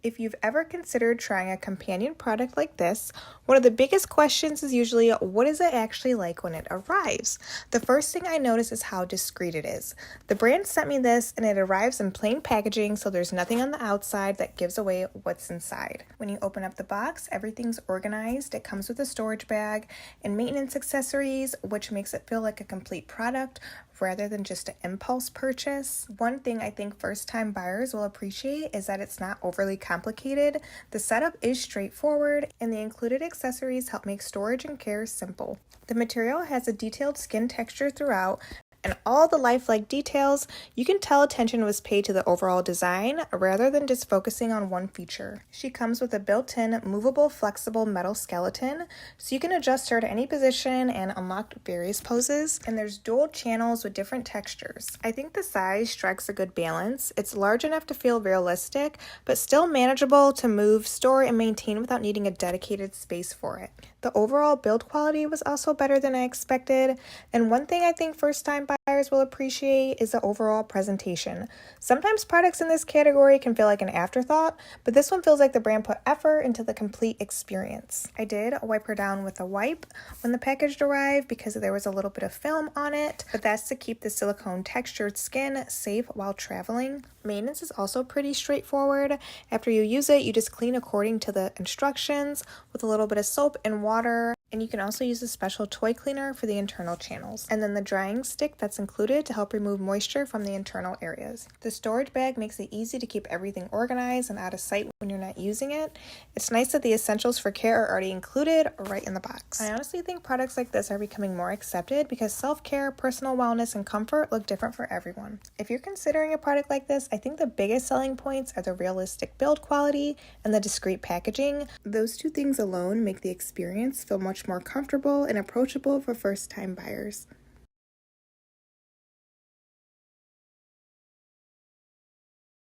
If you've ever considered trying a companion product like this, one of the biggest questions is usually, what is it actually like when it arrives? The first thing I notice is how discreet it is. The brand sent me this and it arrives in plain packaging, so there's nothing on the outside that gives away what's inside. When you open up the box, everything's organized. It comes with a storage bag and maintenance accessories, which makes it feel like a complete product rather than just an impulse purchase. One thing I think first-time buyers will appreciate is that it's not overly complicated. The setup is straightforward, and the included accessories help make storage and care simple. The material has a detailed skin texture throughout, and all the lifelike details. You can tell attention was paid to the overall design rather than just focusing on one feature. She comes with a built-in, movable, flexible metal skeleton, so you can adjust her to any position and unlock various poses. And there's dual channels with different textures. I think the size strikes a good balance. It's large enough to feel realistic, but still manageable to move, store, and maintain without needing a dedicated space for it. The overall build quality was also better than I expected, and one thing I think first-time buyers will appreciate is the overall presentation. Sometimes products in this category can feel like an afterthought, but this one feels like the brand put effort into the complete experience. I did wipe her down with a wipe when the package arrived because there was a little bit of film on it, but that's to keep the silicone textured skin safe while traveling. Maintenance is also pretty straightforward. After you use it, you just clean according to the instructions with a little bit of soap and water, and you can also use a special toy cleaner for the internal channels. And then the drying stick that's included to help remove moisture from the internal areas. The storage bag makes it easy to keep everything organized and out of sight when you're not using it. It's nice that the essentials for care are already included right in the box. I honestly think products like this are becoming more accepted because self-care, personal wellness, and comfort look different for everyone. If you're considering a product like this, I think the biggest selling points are the realistic build quality and the discreet packaging. Those two things alone make the experience feel much more comfortable and approachable for first-time buyers.